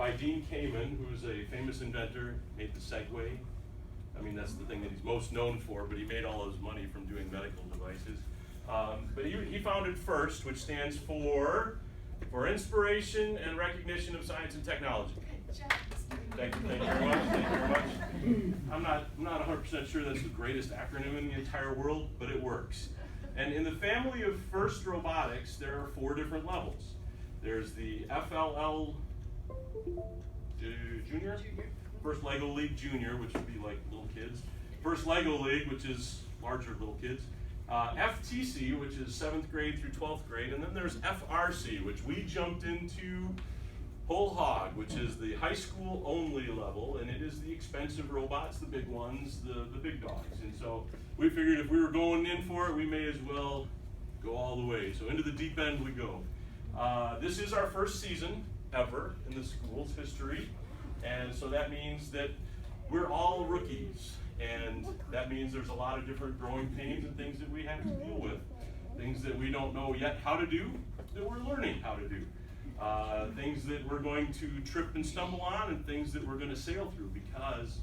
by Dean Kamen, who's a famous inventor, made the Segway. I mean, that's the thing that he's most known for, but he made all his money from doing medical devices. But he founded FIRST, which stands for Inspiration and Recognition of Science and Technology. Thank you very much. Thank you very much. I'm not 100% sure that's the greatest acronym in the entire world, but it works. And in the family of FIRST Robotics, there are 4 different levels. There's the FLL Junior, First Lego League Junior, which would be like little kids. First Lego League, which is larger little kids. FTC, which is 7th grade through 12th grade. And then there's FRC, which we jumped into whole hog, which is the high school only level, and it is the expensive robots, the big ones, the big dogs. And so we figured if we were going in for it, we may as well go all the way. So into the deep end we go. This is our first season ever in the school's history, and so that means that we're all rookies, and that means there's a lot of different growing pains and things that we have to deal with, things that we don't know yet how to do, that we're learning how to do. Things that we're going to trip and stumble on, and things that we're going to sail through, because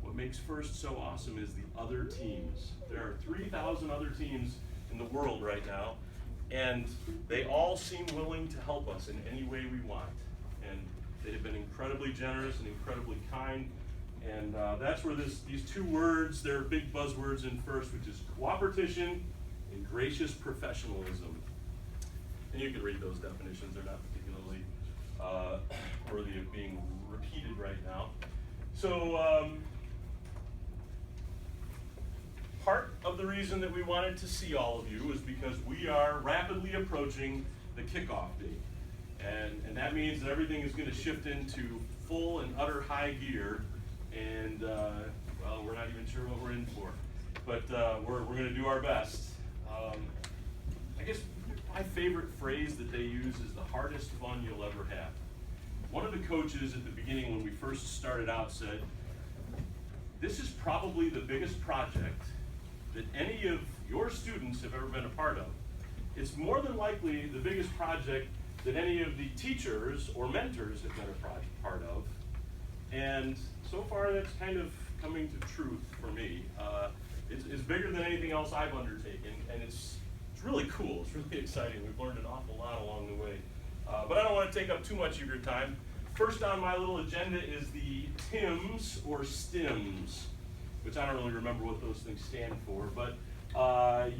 what makes FIRST so awesome is the other teams. There are 3,000 other teams in the world right now, and they all seem willing to help us in any way we want. And they have been incredibly generous and incredibly kind, and that's where these 2 words, they're big buzzwords in FIRST, which is cooperation and gracious professionalism. And you can read those definitions, they're not particularly worthy of being repeated right now. So part of the reason that we wanted to see all of you is because we are rapidly approaching the kickoff date. And that means that everything is going to shift into full and utter high gear, and well, we're not even sure what we're in for. But we're going to do our best. I guess my favorite phrase that they use is the hardest fun you'll ever have. One of the coaches at the beginning when we first started out said, this is probably the biggest project that any of your students have ever been a part of. It's more than likely the biggest project that any of the teachers or mentors have been a part of. And so far that's kind of coming to truth for me. It's bigger than anything else I've undertaken, and it's really cool, it's really exciting. We've learned an awful lot along the way. But I don't want to take up too much of your time. First on my little agenda is the TIMS or STIMs, which I don't really remember what those things stand for, but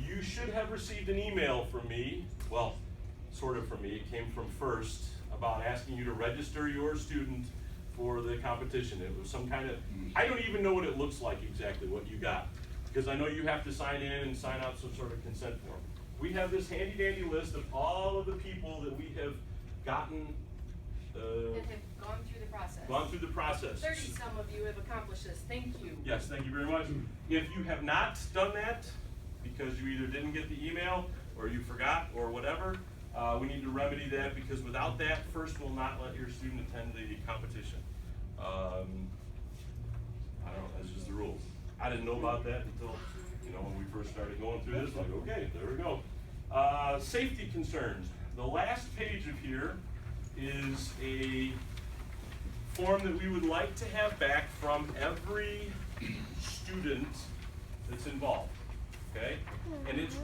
you should have received an email from me, well, sort of from me, it came from FIRST, about asking you to register your student for the competition. It was some kind of, I don't even know what it looks like exactly, what you got, because I know you have to sign in and sign out some sort of consent form. We have this handy dandy list of all of the people that we have gotten that have gone through the process. Gone through the process. 30 some of you have accomplished this. Thank you. Yes, thank you very much. If you have not done that, because you either didn't get the email or you forgot or whatever, we need to remedy that, because without that, FIRST will not let your student attend the competition. I don't know, that's just the rules. I didn't know about that until, when we first started going through this, like, okay, there we go. Safety concerns. The last page of here is a form that we would like to have back from every student that's involved, okay? And it's,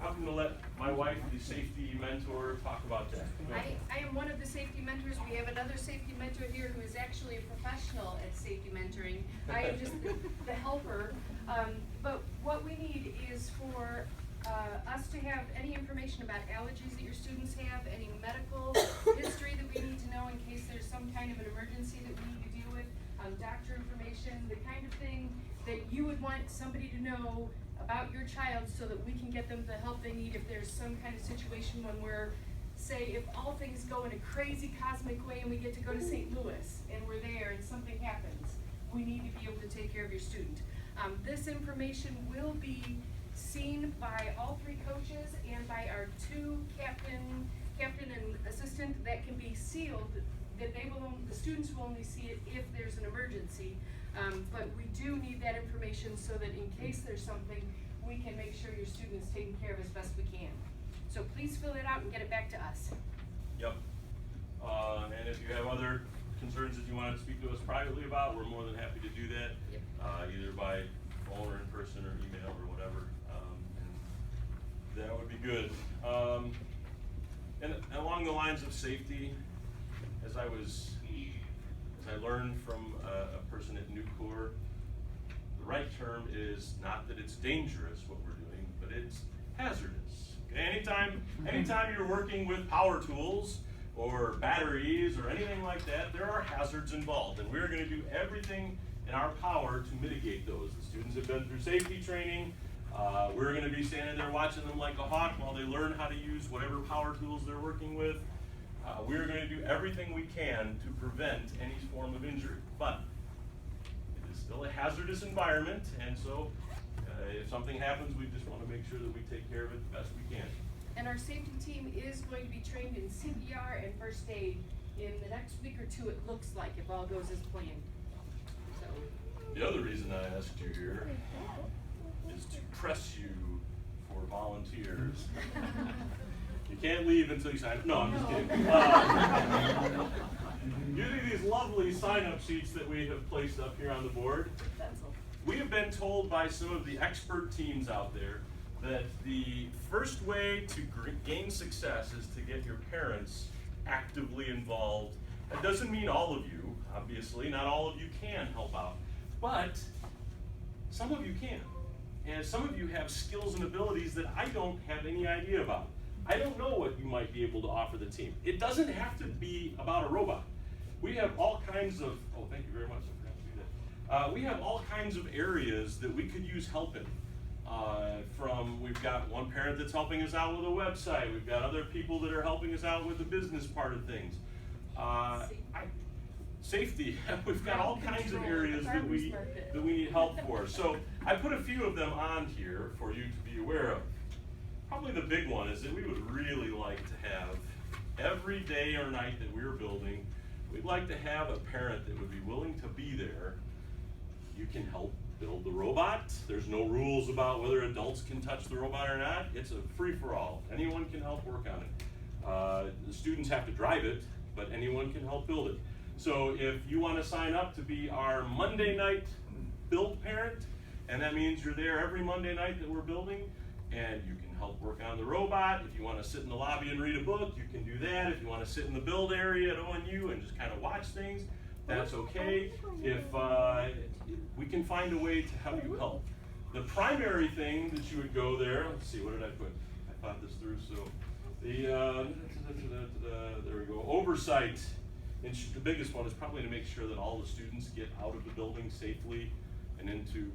I'm gonna let my wife, the safety mentor, talk about that. I am one of the safety mentors. We have another safety mentor here who is actually a professional at safety mentoring. I am just the helper. But what we need is for us to have any information about allergies that your students have, any medical history that we need to know in case there's some kind of an emergency that we need to deal with, doctor information, the kind of thing that you would want somebody to know about your child so that we can get them the help they need if there's some kind of situation when we're, say, if all things go in a crazy cosmic way and we get to go to St. Louis and we're there and something happens, we need to be able to take care of your student. This information will be seen by all 3 coaches and by our 2 captain and assistant, that can be sealed, that the students will only see it if there's an emergency. But we do need that information so that in case there's something, we can make sure your student is taken care of as best we can. So please fill it out and get it back to us. Yep. And if you have other concerns that you want to speak to us privately about, we're more than happy to do that. Yep. Either by phone or in person or email or whatever. And that would be good. And along the lines of safety, as I learned from a person at Nucor, the right term is not that it's dangerous what we're doing, but it's hazardous. Okay? Anytime you're working with power tools or batteries or anything like that, there are hazards involved, and we're going to do everything in our power to mitigate those. The students have been through safety training. We're going to be standing there watching them like a hawk while they learn how to use whatever power tools they're working with. We're going to do everything we can to prevent any form of injury, but it is still a hazardous environment, and so if something happens, we just want to make sure that we take care of it the best we can. And our safety team is going to be trained in CPR and first aid in the next week or two, it looks like, if all goes as planned. So. The other reason I asked you here is to press you for volunteers. You can't leave until you sign up. No, I'm just kidding. Using these lovely sign-up sheets that we have placed up here on the board, we have been told by some of the expert teams out there that the first way to gain success is to get your parents actively involved. That doesn't mean all of you, obviously. Not all of you can help out, but some of you can. And some of you have skills and abilities that I don't have any idea about. I don't know what you might be able to offer the team. It doesn't have to be about a robot. We have all kinds of, oh, thank you very much, I forgot to do that. We have all kinds of areas that we could use help in. We've got one parent that's helping us out with a website. We've got other people that are helping us out with the business part of things. Safety. We've got all kinds of areas that we need help for. So I put a few of them on here for you to be aware of. Probably the big one is that we would really like to have every day or night that we're building, we'd like to have a parent that would be willing to be there. You can help build the robot. There's no rules about whether adults can touch the robot or not. It's a free-for-all. Anyone can help work on it. The students have to drive it, but anyone can help build it. So if you want to sign up to be our Monday night build parent, and that means you're there every Monday night that we're building, and you can help work on the robot. If you want to sit in the lobby and read a book, you can do that. If you want to sit in the build area at ONU and just kind of watch things, that's okay. If we can find a way to have you help. The primary thing that you would go there, let's see, what did I put? I thought this through, so there we go, oversight. And the biggest one is probably to make sure that all the students get out of the building safely and into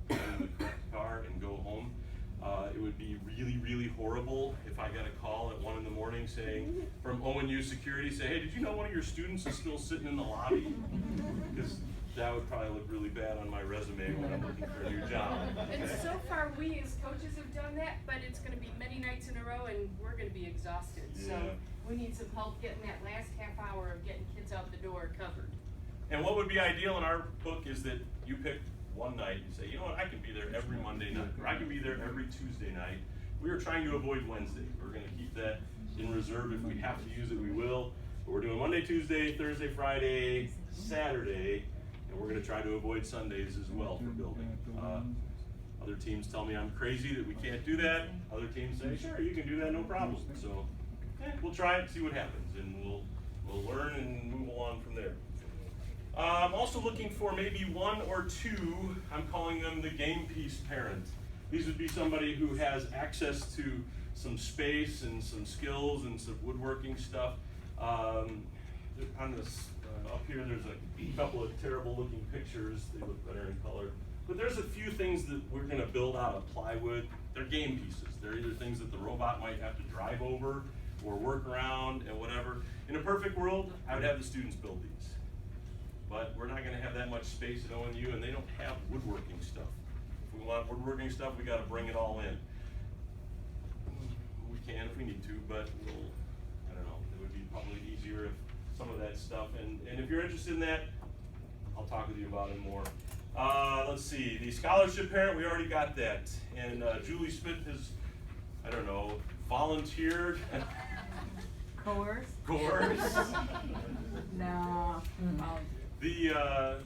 the car and go home. It would be really, really horrible if I got a call at 1 in the morning saying, from ONU security, say, hey, did you know one of your students is still sitting in the lobby? Because that would probably look really bad on my resume when I'm looking for a new job. And so far, we as coaches have done that, but it's going to be many nights in a row, and we're going to be exhausted. Yeah. So we need some help getting that last half hour of getting kids out the door covered. And what would be ideal in our book is that you pick one night and say, you know what, I can be there every Monday night, or I can be there every Tuesday night. We are trying to avoid Wednesday. We're going to keep that in reserve. If we have to use it, we will. But we're doing Monday, Tuesday, Thursday, Friday, Saturday, and we're going to try to avoid Sundays as well for building. Other teams tell me I'm crazy that we can't do that. Other teams say, sure, you can do that, no problem. So we'll try it, see what happens, and we'll learn and move along from there. I'm also looking for maybe one or two, I'm calling them the game piece parent. These would be somebody who has access to some space and some skills and some woodworking stuff. On this, up here there's a couple of terrible looking pictures. They look better in color. But there's a few things that we're going to build out of plywood. They're game pieces. They're either things that the robot might have to drive over or work around and whatever. In a perfect world, I would have the students build these. But we're not going to have that much space at ONU, and they don't have woodworking stuff. If we want woodworking stuff, we got to bring it all in. We can if we need to, but I don't know, it would be probably easier if some of that stuff, and if you're interested in that, I'll talk with you about it more. Let's see, the scholarship parent, we already got that. And Julie Smith has, I don't know, volunteered. Coerce. The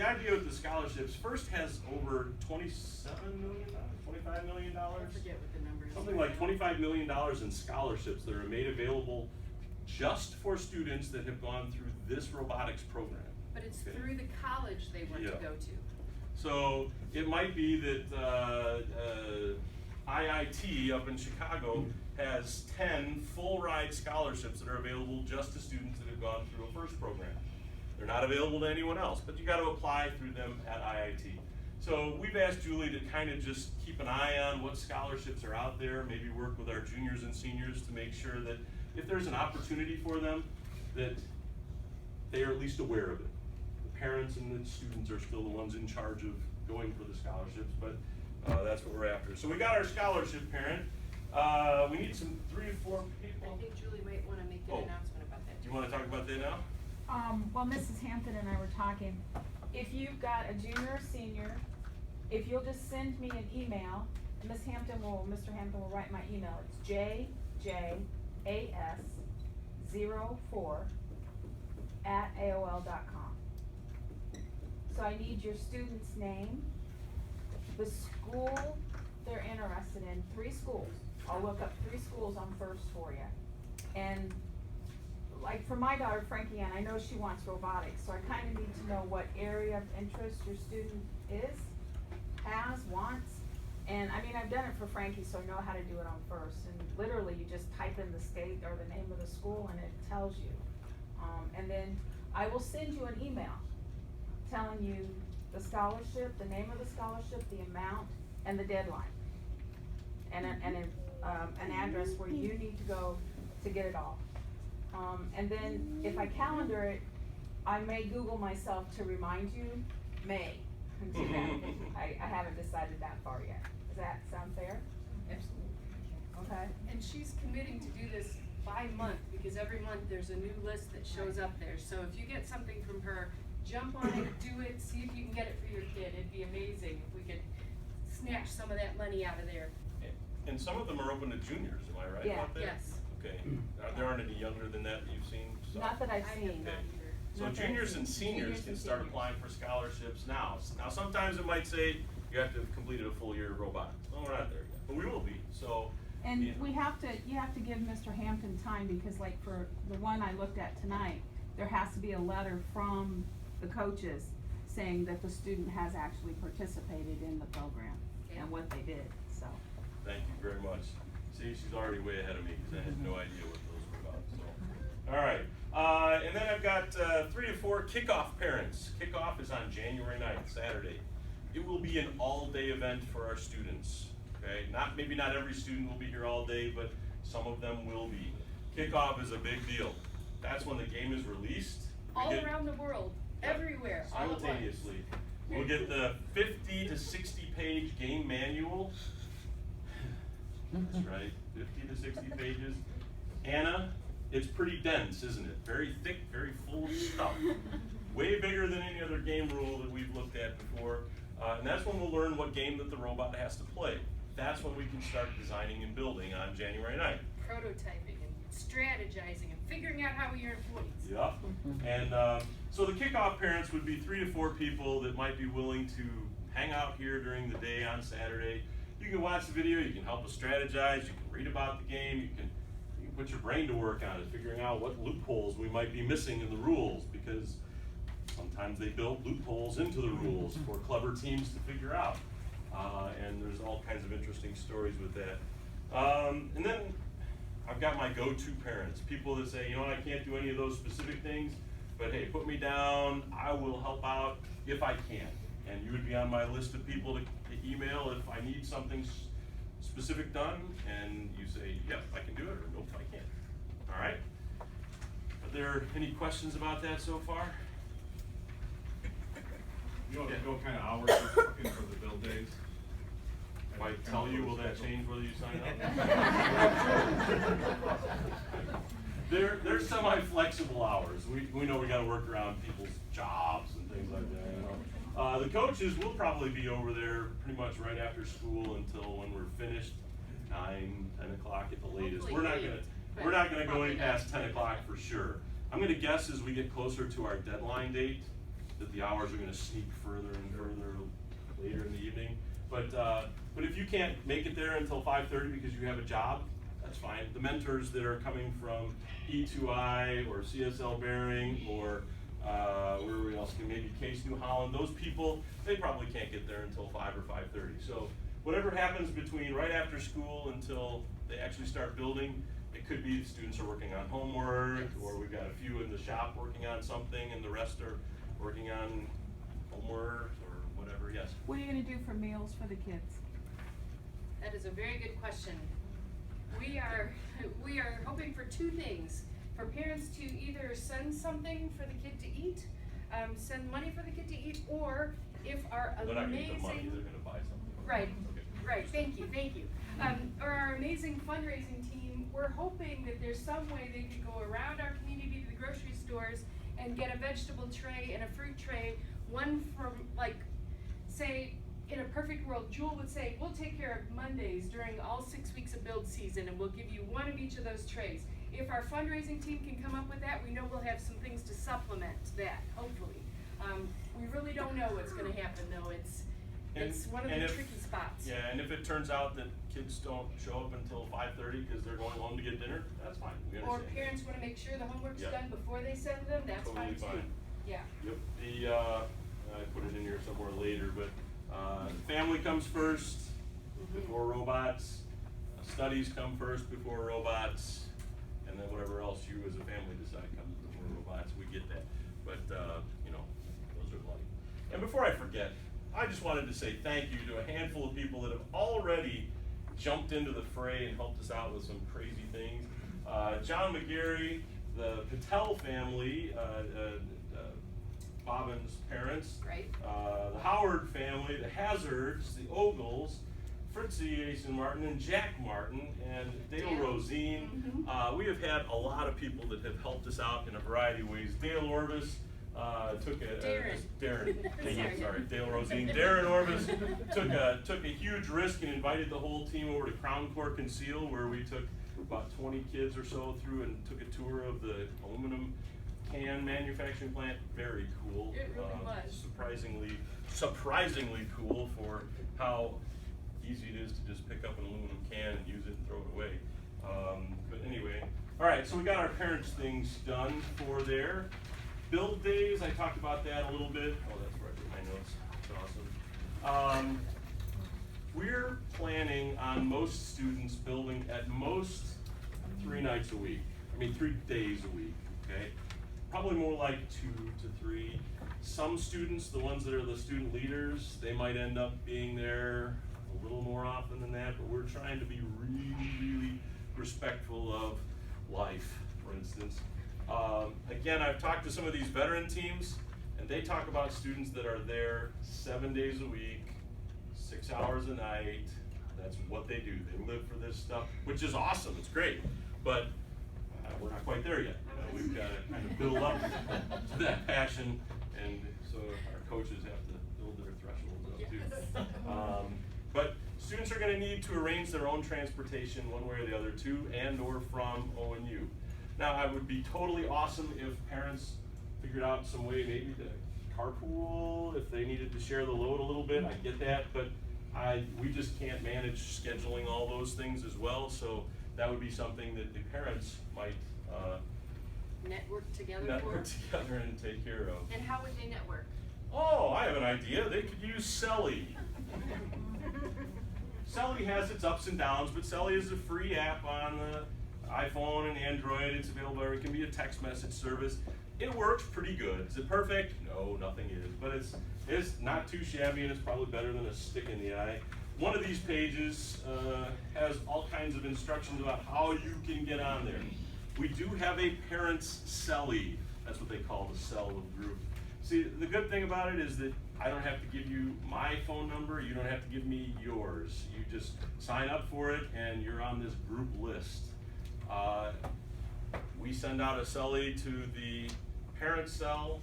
idea with the scholarships first has over $27 million, $25 million. I forget what the number is. Something like $25 million in scholarships that are made available just for students that have gone through this robotics program. But it's Okay. through the college they want to Yeah. go to. So it might be that IIT up in Chicago has 10 full ride scholarships that are available just to students that have gone through a FIRST program. They're not available to anyone else, but you got to apply through them at IIT. So we've asked Julie to kind of just keep an eye on what scholarships are out there, maybe work with our juniors and seniors to make sure that if there's an opportunity for them, that they are at least aware of it. The parents and the students are still the ones in charge of going for the scholarships, but that's what we're after. So we got our scholarship parent. We need some 3 to 4 people. I think Julie might want to make an Oh. announcement about that. Do you want to talk about that now? Well, Mrs. Hampton and I were talking, if you've got a junior or senior, if you'll just send me an email, Mr. Hampton will write my email, it's jjas04@aol.com. So I need your student's name, the school they're interested in, 3 schools. I'll look up 3 schools on FIRST for you. And like for my daughter Frankie Ann, I know she wants robotics, so I kind of need to know what area of interest your student wants. And I mean, I've done it for Frankie, so I know how to do it on FIRST. And literally, you just type in the state or the name of the school and it tells you. And then I will send you an email telling you the scholarship, the name of the scholarship, the amount, and the deadline. And an address where you need to go to get it all. And then if I calendar it, I may Google myself to remind you, may, do that. I haven't decided that far yet. Does that sound fair? Absolutely. Okay. And she's committing to do this by month, because every month there's a new list that shows up there. So if you get something from her, jump on it, do it, see if you can get it for your kid. It'd be amazing if we could snatch some of that money out of there. And some of them are open to juniors, am I right Yeah. about that? Yes. Okay, there aren't any younger than that you've seen? So- Not that I've I have seen. not either. So Not that I've juniors seen. and seniors Juniors can and start seniors. applying for scholarships now. Now, sometimes it might say you have to have completed a full year of robotics. Well, we're not there yet, but we will be, so. And yeah. you have to give Mr. Hampton time, because like for the one I looked at tonight, there has to be a letter from the coaches saying that the student has actually participated in the program Yeah. and what they did, so. Thank you very much. See, she's already way ahead of me, because I had no idea what those were about, so. All right, and then I've got 3 to 4 kickoff parents. Kickoff is on January 9th, Saturday. It will be an all-day event for our students, okay? Maybe not every student will be here all day, but some of them will be. Kickoff is a big deal. That's when the game is released. We All get- around the world, everywhere, all at once. simultaneously. We'll get the 50 to 60 page game manual. That's right, 50 to 60 pages. Anna, it's pretty dense, isn't it? Very thick, very full of stuff. Way bigger than any other game rule that we've looked at before. And that's when we'll learn what game that the robot has to play. That's when we can start designing and building on January 9th. Prototyping and strategizing and figuring out how we earn points. Yep. And so the kickoff parents would be 3 to 4 people that might be willing to hang out here during the day on Saturday. You can watch the video, you can help us strategize, you can read about the game, you can put your brain to work on it, figuring out what loopholes we might be missing in the rules, because sometimes they build loopholes into the rules for clever teams to figure out. And there's all kinds of interesting stories with that. And then I've got my go-to parents, people that say, you know what, I can't do any of those specific things, but hey, put me down, I will help out if I can. And you would be on my list of people to email if I need something specific done, and you say, yep, I can do it, or nope, I can't. All right? Are there any questions about that so far? You know what kind of hours you're looking for the build days? If I tell you, will that change whether you sign up? They're semi-flexible hours. We know we gotta work around people's jobs and things like that, you know. The coaches will probably be over there pretty much right after school until when we're finished, 9, 10 o'clock at the latest. Hopefully We're not 8, gonna but go any probably past not. 10 o'clock for sure. I'm gonna guess as we get closer to our deadline date, that the hours are gonna sneak further and further later in the evening. But if you can't make it there until 5:30 because you have a job, that's fine. The mentors that are coming from E2I or CSL Bearing or where else, maybe Case New Holland, those people, they probably can't get there until 5 or 5:30. So whatever happens between right after school until they actually start building, it could be the students are working on homework, Yes. or we've got a few in the shop working on something and the rest are working on homework or whatever, yes. What are you gonna do for meals for the kids? That is a very good question. We are hoping for two things. For parents to either send something for the kid to eat, send money for the kid to eat, or if our They're not gonna get the money, amazing. they're gonna buy something. Right, Okay. right, thank you. Or our amazing fundraising team, we're hoping that there's some way they could go around our community to the grocery stores and get a vegetable tray and a fruit tray, one from, like, say, in a perfect world, Jewel would say, we'll take care of Mondays during all 6 weeks of build season and we'll give you one of each of those trays. If our fundraising team can come up with that, we know we'll have some things to supplement that, hopefully. We really don't know what's gonna happen though, it's one of And the if- tricky spots. Yeah, and if it turns out that kids don't show up until 5:30 because they're going home to get dinner, that's fine, we Or understand. parents wanna make sure the homework's Yeah. done before they send them, that's Totally fine too. fine. Yeah. Yep, I put it in here somewhere later, but, family comes first before robots, studies come first before robots, and then whatever else you as a family decide comes before robots, we get that. But, you know, those are bloody. And before I forget, I just wanted to say thank you to a handful of people that have already jumped into the fray and helped us out with some crazy things. John McGarry, the Patel family, Bobbin's parents. Right. The Howard family, the Hazards, the Ogles, Fritzy Asen Martin, and Jack Martin, and Dale Dan. Rosine. We have had a lot of people that have helped us out in a variety of ways. Dale Orvis took a Darren. sorry, Dale Rosine. Darren Orvis took a huge risk and invited the whole team over to Crown Cork and Seal, where we took about 20 kids or so through and took a tour of the aluminum can manufacturing plant. Very cool. It really was. Surprisingly cool for how easy it is to just pick up an aluminum can and use it and throw it away. But anyway, all right, so we got our parents things done for there. Build days, I talked about that a little bit. Oh, that's right, my notes, that's awesome. We're planning on most students building at most 3 nights a week. 3 days a week, okay? Probably more like 2 to 3. Some students, the ones that are the student leaders, they might end up being there a little more often than that, but we're trying to be really, really respectful of life, for instance. Again, I've talked to some of these veteran teams, and they talk about students that are there 7 days a week, 6 hours a night. That's what they do. They live for this stuff, which is awesome. It's great, but we're not quite there yet. We've got to kind of build up to that passion, and so our coaches have to build their thresholds up too. But students are going to need to arrange their own transportation one way or the other to and or from ONU. Now, I would be totally awesome if parents figured out some way maybe to carpool, if they needed to share the load a little bit. I get that, but we just can't manage scheduling all those things as well, so that would be something that the parents might Network together network for. together and take care of. And how would they network? Oh, I have an idea. They could use Selly. Selly has its ups and downs, but Selly is a free app on the iPhone and Android. It's available, or it can be a text message service. It works pretty good. Is it perfect? No, nothing is, but it's not too shabby, and it's probably better than a stick in the eye. One of these pages has all kinds of instructions about how you can get on there. We do have a parents' Selly. That's what they call the cell of group. See, the good thing about it is that I don't have to give you my phone number. You don't have to give me yours. You just sign up for it, and you're on this group list. We send out a Selly to the parent cell.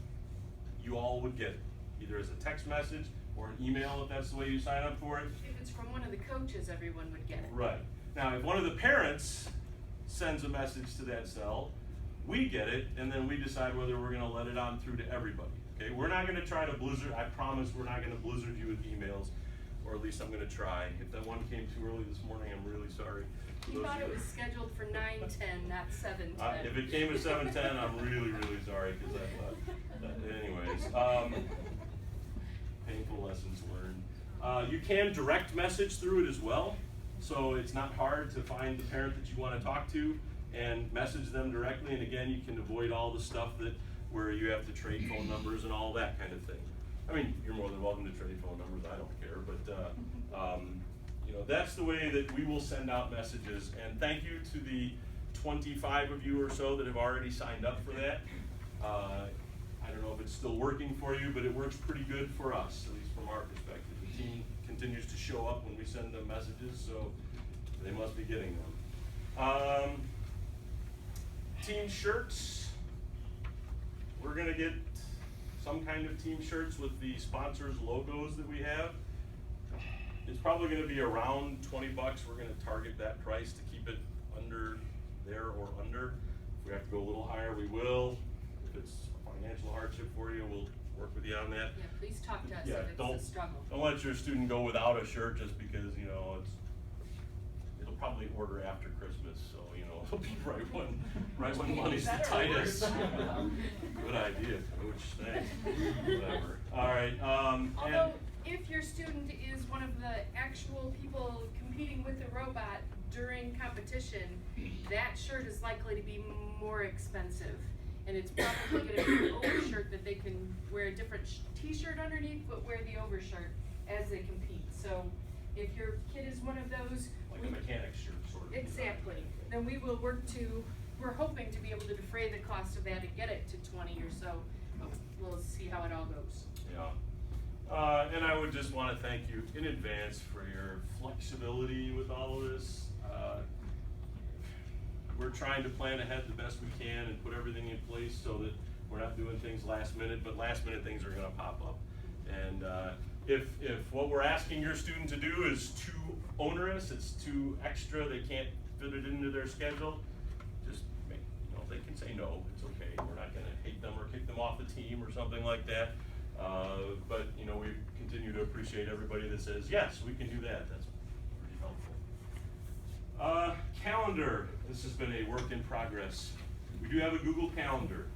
You all would get it, either as a text message or an email if that's the way you sign up for it. If it's from one of the coaches, everyone would get it. Right. Now, if one of the parents sends a message to that cell, we get it, and then we decide whether we're gonna let it on through to everybody, okay? We're not gonna try to blizzard, I promise we're not gonna blizzard you with emails, or at least I'm gonna try. If that one came too early this morning, I'm really sorry. For He those thought of it you- was scheduled for 9:10, not 7:10. If it came at 7:10, I'm really, really sorry, cause I thought, anyways, painful lessons learned. You can direct message through it as well, so it's not hard to find the parent that you wanna talk to and message them directly, and again, you can avoid all the stuff where you have to trade phone numbers and all that kind of thing. I mean, you're more than welcome to trade phone numbers, I don't care, but, you know, that's the way that we will send out messages, and thank you to the 25 of you or so that have already signed up for that. I don't know if it's still working for you, but it works pretty good for us, at least from our perspective. The team continues to show up when we send them messages, so they must be getting them. Team shirts. We're gonna get some kind of team shirts with the sponsors' logos that we have. It's probably gonna be around $20. We're gonna target that price to keep it under there or under. If we have to go a little higher, we will. If it's a financial hardship for you, we'll work with you on that. Yeah, please talk to us Yeah, if it's a struggle. don't let your student go without a shirt just because, you know, it'll probably order after Christmas, so, you know, it'll be right when money's the tightest. Good idea, coach, thanks, whatever. All right, Although, if your student is one of the actual people competing with the robot during competition, that shirt is likely to be more expensive. And it's probably gonna be an overshirt that they can wear a different t-shirt underneath, but wear the overshirt as they compete. So if your kid is one of those. like a mechanic's shirt, sort of. Exactly, then we will we're hoping to be able to defray the cost of that and get it to 20 or so. But we'll see how it all goes. Yeah. And I would just wanna thank you in advance for your flexibility with all of this. We're trying to plan ahead the best we can and put everything in place so that we're not doing things last minute, but last minute things are gonna pop up. And if what we're asking your student to do is too onerous, it's too extra, they can't fit it into their schedule, just they can say no, it's okay. We're not gonna hate them or kick them off the team or something like that. But we continue to appreciate everybody that says, yes, we can do that. That's pretty helpful. Calendar, this has been a work in progress. We do have a Google Calendar.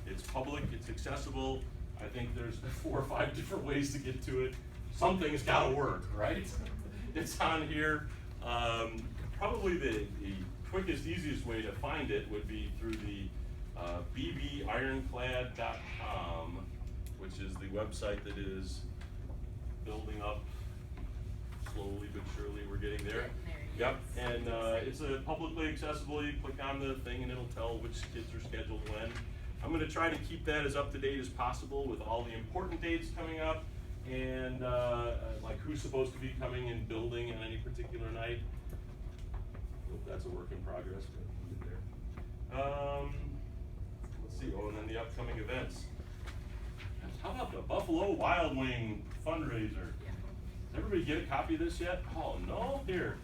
It's public, it's accessible. I think there's 4 or 5 different ways to get to it. Something's gotta work, right? It's on here. Probably the quickest, easiest way to find it would be through the BBIronclad.com, which is the website that is building up slowly but surely. We're getting there. Yep, and it's a publicly accessible. You click on the thing and it'll tell which kids are scheduled when. I'm gonna try to keep that as up to date as possible with all the important dates coming up and like who's supposed to be coming and building on any particular night. Hope that's a work in progress, but we'll get there. Let's see, and then the upcoming events. How about the Buffalo Wild Wing fundraiser? Did everybody get a copy of this yet? Oh no, here.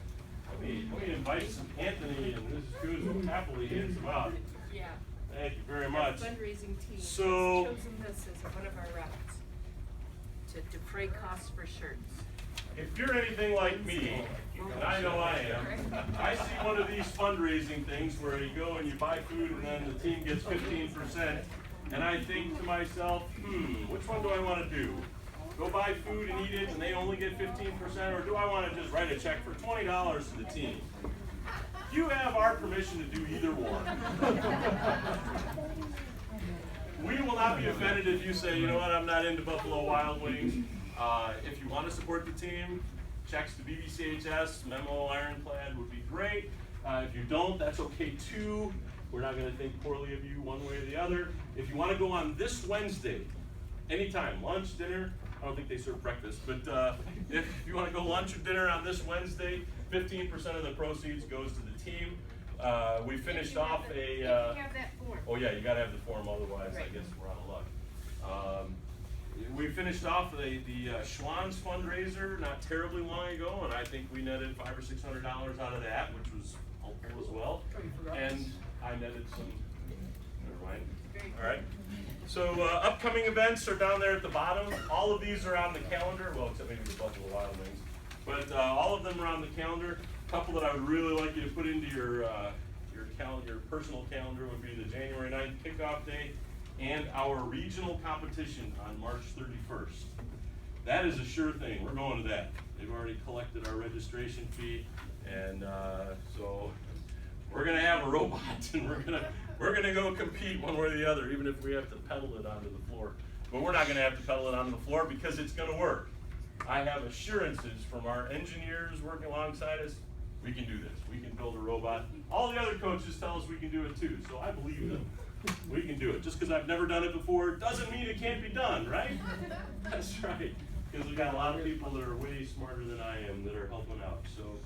Let me invite some Anthony and Mrs. Cruz will happily hand some out. Yeah. Thank you very much. Our fundraising team has So- chosen this as one of our routes to defray costs for shirts. If you're anything like me, and I know I am, I see one of these fundraising things where you go and you buy food and then the team gets 15%, and I think to myself, which one do I want to do? Go buy food and eat it and they only get 15%, or do I want to just write a check for $20 to the team? You have our permission to do either one. We will not be offended if you say, you know what, I'm not into Buffalo Wild Wings. If you want to support the team, checks to BBCHS, memo Ironclad would be great. If you don't, that's okay too. We're not going to think poorly of you one way or the other. If you want to go on this Wednesday, anytime, lunch, dinner, I don't think they serve breakfast, but if you want to go lunch or dinner on this Wednesday, 15% of the proceeds goes to the team. We finished off If you have that form. Oh yeah, you gotta have the form, otherwise I Right. guess we're out of luck. We finished off the Schwann's fundraiser not terribly long ago, and I think we netted $500 or $600 out of that, which was helpful as well. And I netted some mine. Very All right. So upcoming events are down there at the bottom. All of these are on the calendar. Well, except maybe the Buffalo Wild Wings, but all of them are on the calendar. A couple that I would really like you to put into your personal calendar would be the January 9th kickoff day and our regional competition on March 31st. That is a sure thing. We're going to that. They've already collected our registration fee, and so we're gonna have a robot, and we're gonna go compete one way or the other, even if we have to pedal it onto the floor. But we're not gonna have to pedal it onto the floor because it's gonna work. I have assurances from our engineers working alongside us. We can do this. We can build a robot. All the other coaches tell us we can do it too, so I believe them. We can do it. Just because I've never done it before doesn't mean it can't be done, right? That's right. Because we've got a lot of people that are way smarter than I am that are helping out. So,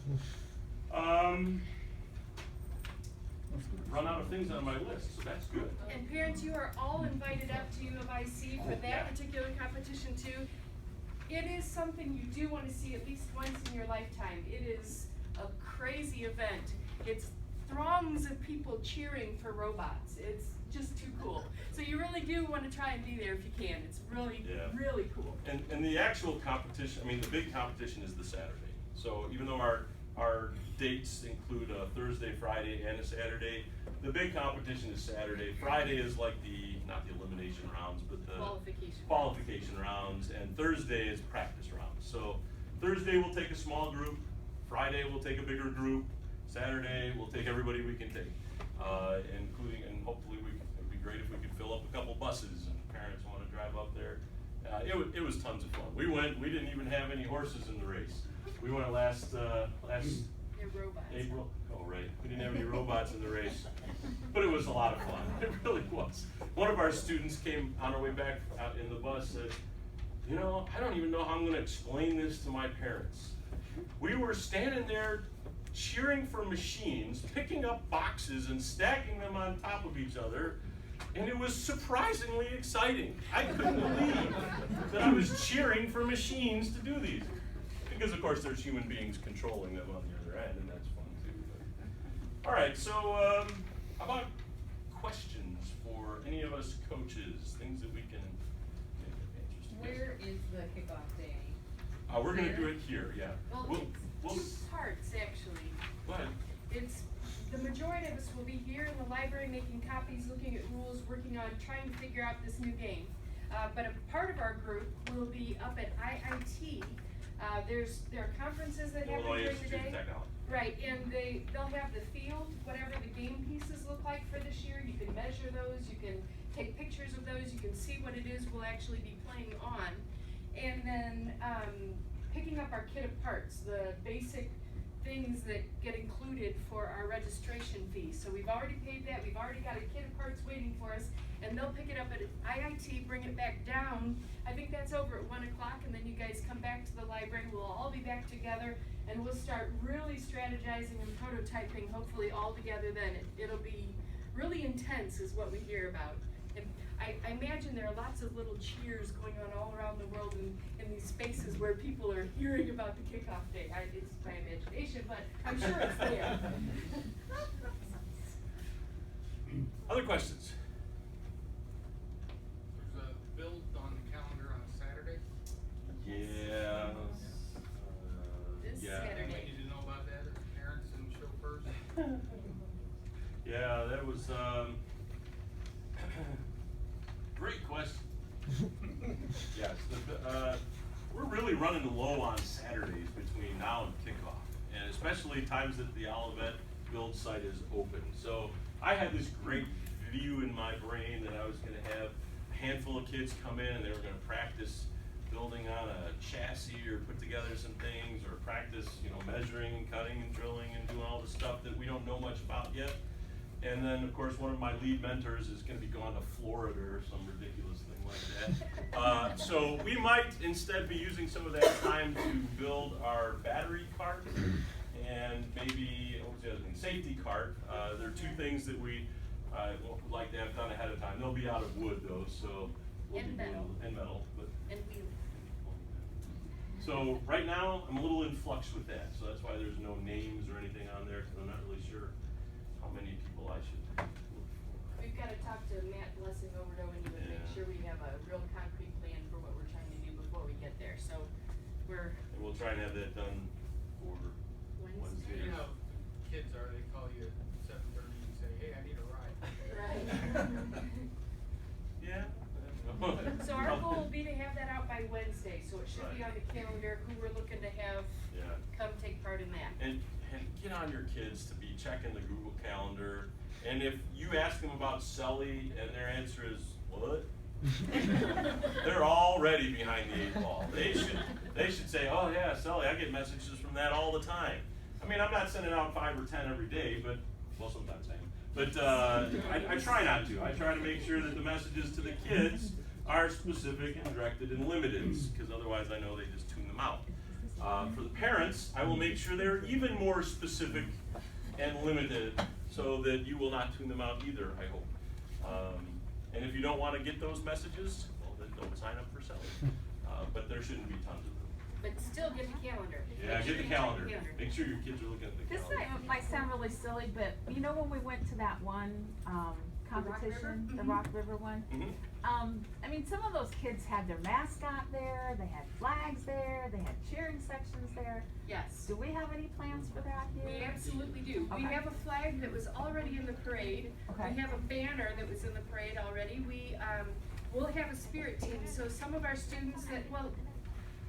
run out of things on my list, so that's good. And parents, you are all invited up to U of IC for that particular competition too. It is something you do want to see at least once in your lifetime. It is a crazy event. It's throngs of people cheering for robots. It's just too cool. So you really do want to try and be there if you can. It's really, really cool. And the actual competition, I mean, the big competition is the Saturday. So even though our dates include a Thursday, Friday, and a Saturday, the big competition is Saturday. Friday is like not the elimination rounds, but the qualification rounds, and Thursday is practice rounds. So Thursday we'll take a small group, Friday we'll take a bigger group, Saturday we'll take everybody we can take, including, and hopefully it'd be great if we could fill up a couple buses and parents want to drive up there. It was tons of fun. We didn't even have any horses in the race. We went last April. Oh, right. We didn't have any robots in the race, but it was a lot of fun. It really was. One of our students came on our way back out in the bus, said, you know, I don't even know how I'm going to explain this to my parents. We were standing there cheering for machines, picking up boxes and stacking them on top of each other, and it was surprisingly exciting. I couldn't believe that I was cheering for machines to do these. Because of course there's human beings controlling them on the other end, and that's fun too. But. All right, so how about questions for any of us coaches? Things that we can make Where is the kickoff day? we're going to do it here, yeah. Well, it's two parts actually. Go ahead. It's the majority of us will be here in the library making copies, looking at rules, working on trying to figure out this new game. But a part of our group will be up at IIT. There are conferences that happen during the day. Right, and they'll have the field, whatever the game pieces look like for this year. You can measure those, you can take pictures of those, you can see what it is we'll actually be playing on. And then picking up our kit of parts, the basic things that get included for our registration fee. So we've already paid that, we've already got a kit of parts waiting for us, and they'll pick it up at IIT, bring it back down. I think that's over at 1 o'clock, and then you guys come back to the library. We'll all be back together, and we'll start really strategizing and prototyping, hopefully all together then. It'll be really intense is what we hear about. And I imagine there are lots of little cheers going on all around the world in these spaces where people are hearing about the kickoff day. It's my imagination, but I'm sure it's there. Other questions? There's a build on the calendar on a Saturday. Yeah. This Yeah. Saturday. We need to know about that as parents and chauffeurs. Yeah, that was great question. Yes, we're really running low on Saturdays between now and kickoff, and especially times that the Olivet build site is open. So I had this great view in my brain that I was going to have a handful of kids come in and they were going to practice building on a chassis or put together some things or practice, measuring and cutting and drilling and doing all the stuff that we don't know much about yet. And then, of course, one of my lead mentors is going to be going to Florida or some ridiculous thing like that. So we might instead be using some of that time to build our battery cart and maybe, what was the other thing, safety cart. There are two things that we would like to have done ahead of time. They'll be out of wood, though, so we'll And be metal. and metal. But And we. so right now, I'm a little in flux with that. So that's why there's no names or anything on there, because I'm not really sure how many people I should look for. We've gotta talk to Matt Blessing over to and make Yeah. sure we have a real concrete plan for what we're trying to do before we get there, so we're And we'll try and have that done for Wednesday. You know, how the kids are, they call you at 7:30 and say, hey, I need a ride. Right. Yeah. So our goal will be to have that out by Wednesday, so it should be on the calendar, who we're looking to have Yeah. come take part in that. And get on your kids to be checking the Google Calendar. And if you ask them about Sully and their answer is, what? They're already behind the 8 ball. They should say, oh yeah, Sully, I get messages from that all the time. I mean, I'm not sending out 5 or 10 every day, but, well, sometimes I am. But I try not to. I try to make sure that the messages to the kids are specific and directed and limited, because otherwise I know they just tune them out. For the parents, I will make sure they're even more specific and limited so that you will not tune them out either, I hope. And if you don't want to get those messages, well, then don't sign up for Sully. But there shouldn't be tons of them. But still get the calendar. Yeah, Make sure get the you check calendar. Make sure your kids are looking at the This calendar. might sound really silly, but you know when we went to that one, competition, the River? Rock River one? Mhm. I mean, some of those kids had their mascot there, they had flags there, they had cheering sections there. Yes. Do we have any plans for that here? We absolutely do. We Okay. have a flag that was already in the parade. Okay. We have a banner that was in the parade already. We'll have a spirit team, so some of our students that, well,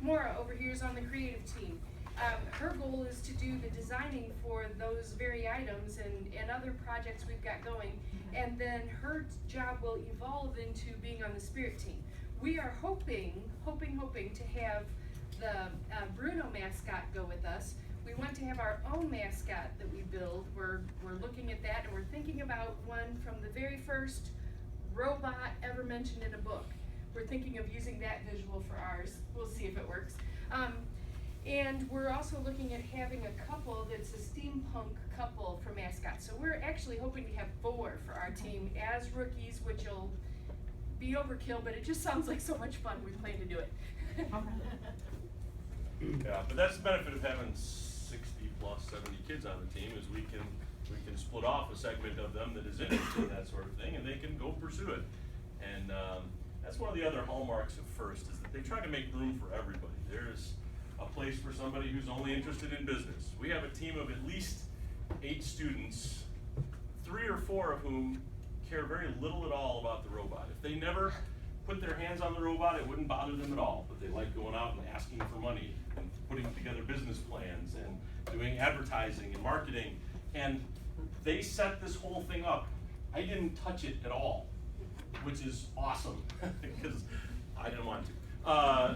Maura over here is on the creative team. Her goal is to do the designing for those very items and other projects we've got going. And then her job will evolve into being on the spirit team. We are hoping to have the Bruno mascot go with us. We want to have our own mascot that we build. We're looking at that, and we're thinking about one from the very first robot ever mentioned in a book. We're thinking of using that visual for ours. We'll see if it works. And we're also looking at having a couple that's a steampunk couple for mascots. So we're actually hoping to have 4 for our team as rookies, which will be overkill, but it just sounds like so much fun. We plan to do it. Yeah, but that's the benefit of having 60 plus 70 kids on the team is we can split off a segment of them that is interested in that sort of thing, and they can go pursue it. And that's one of the other hallmarks of FIRST is that they try to make room for everybody. There's a place for somebody who's only interested in business. We have a team of at least 8 students, 3 or 4 of whom care very little at all about the robot. If they never put their hands on the robot, it wouldn't bother them at all. But they like going out and asking for money and putting together business plans and doing advertising and marketing. And they set this whole thing up. I didn't touch it at all, which is awesome because I didn't want to.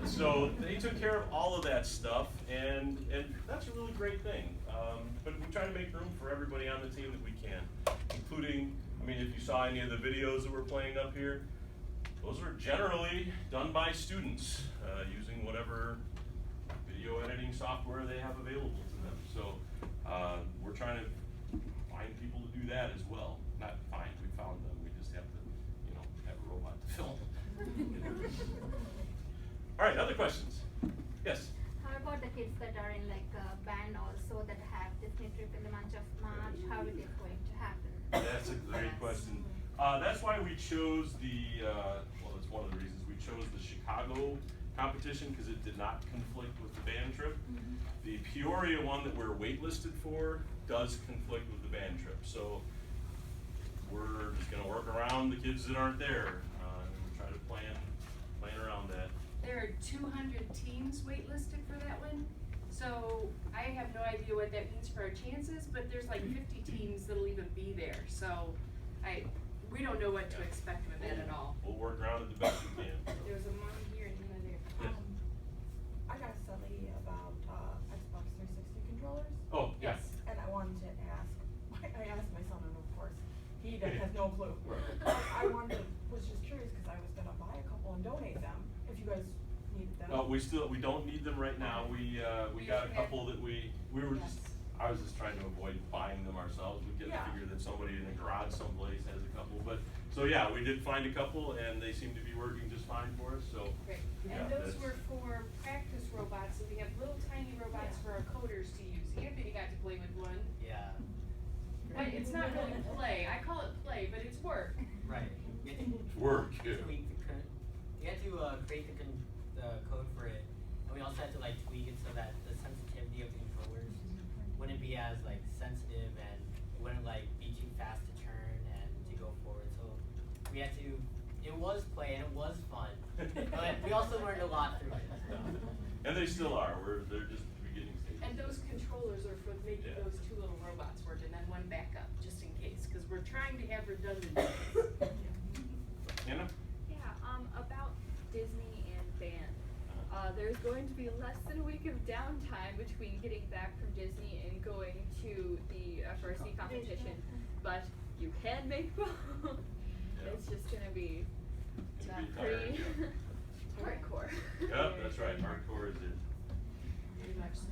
So they took care of all of that stuff, and that's a really great thing. But we try to make room for everybody on the team that we can, including, I mean, if you saw any of the videos that we're playing up here, those are generally done by students using whatever video editing software they have available to them. So we're trying to find people to do that as well. Not find, we found them. We just have to, have a robot to film. All right, other questions? Yes? How about the kids that are in like a band also that have Disney trip in the month of March? How is it going to happen? That's a great question. That's why we chose well, that's one of the reasons we chose the Chicago competition, because it did not conflict with the band trip. The Peoria one that we're waitlisted for does conflict with the band trip. So we're just gonna work around the kids that aren't there, and we'll try to plan around that. There are 200 teams waitlisted for that one, so I have no idea what that means for our chances, but there's like 50 teams that'll even be there, so we don't know what to expect with that at all. We'll work around it the best we can. There's a mom here and one there. Yes. I got a study about Xbox 360 controllers, Oh, yes. and I wanted to ask, I asked my son, and of course, he has no clue. Right. Was just curious, because I was gonna buy a couple and donate them, if you guys needed them. We don't need them right now. We got a couple that we were just, I was just trying to avoid buying them ourselves. We get to Yeah. figure that somebody in the garage someplace has a couple, but, so yeah, we did find a couple and they seem to be working just fine for us, so. Great, Yeah, and those that's- were for practice robots, so we have little tiny robots for our coders to use. Anthony got to play with one. Yeah, But it's not really play, I call it play, but it's work. right. We had to Work, yeah. tweak the code. We had to create the code for it, and we also had to like tweak it so that the sensitivity of the controllers wouldn't be as like sensitive, and it wouldn't like be too fast to turn and to go forward. So we had to. It was play and it was fun, but we also learned a lot through it. And they still are. They're just the beginning stages. And those controllers are for making Yeah. those two little robots work and then one backup, just in case, cause we're trying to have redundancies. Anna? Yeah, about Disney and band. There's going to be less than a week of downtime between getting back from Disney and going to the FRC competition, but you can make both. Yeah. It's just gonna be It'll be pretty tiring. hardcore. Yep, that's right. Hardcore is it. Pretty much so.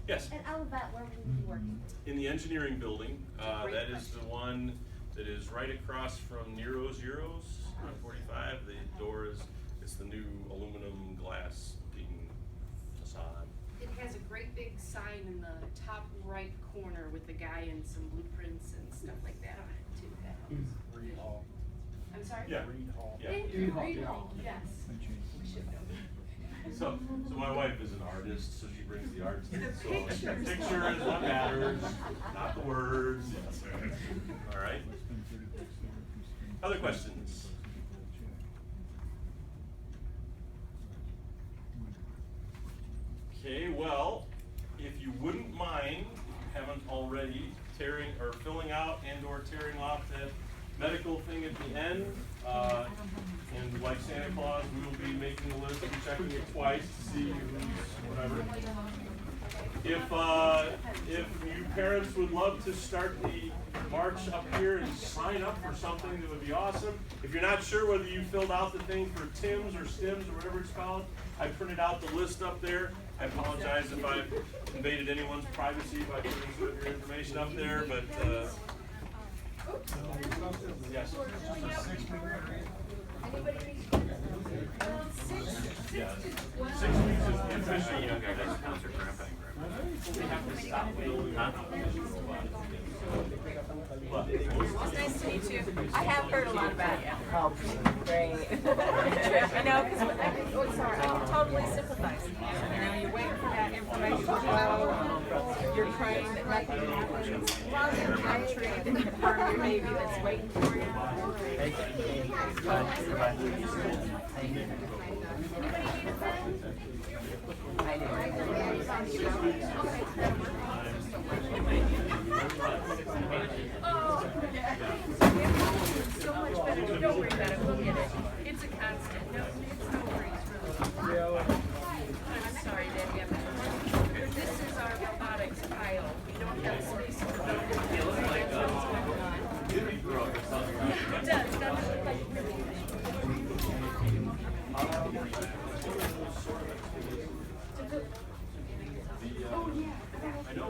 Yes. And out of that, where will we be working? In the engineering building, Great that is the question. one that is right across from Nero's Euros on 45. The door is, it's the new aluminum glass looking facade. It has a great big sign in the top right corner with the guy and some blueprints and stuff like that on it too, that helps. Reed Hall. I'm sorry? Yeah. Reed Hall. Yeah. Thank you, Reed Hall, yes. We should know. So my wife is an artist, so she brings the art to it. So Pictures. the picture is what matters, not the words. Yes. All right. Other questions? Okay, well, if you wouldn't mind, if you haven't already, tearing or filling out and or tearing off that medical thing at the end, and like Santa Claus, we will be making a list and checking it twice to see who's whatever. If you parents would love to start the march up here and sign up for something, that would be awesome. If you're not sure whether you filled out the thing for TIMS or STIMS or whatever it's called, I printed out the list up there. I apologize if I've invaded anyone's privacy by putting some of your information up there, but, yes. Yeah. 6 weeks is the official. We have to stop building. It's nice to meet you. I have heard a lot about you. Oh, great. I know, because I totally sympathize with you. You know, you're waiting for that information to go. You're praying that nothing happens. While you're country, and you're part of your baby that's waiting for you. Anybody need a pen? I do. Oh, so much better. Don't worry about it. We'll get it. It's a constant. No, it's no worries, really. I'm sorry, Debbie. This is our robotics pile. We don't have space for them. It looks like what's going on. It does. That's like really. Oh yeah. I know.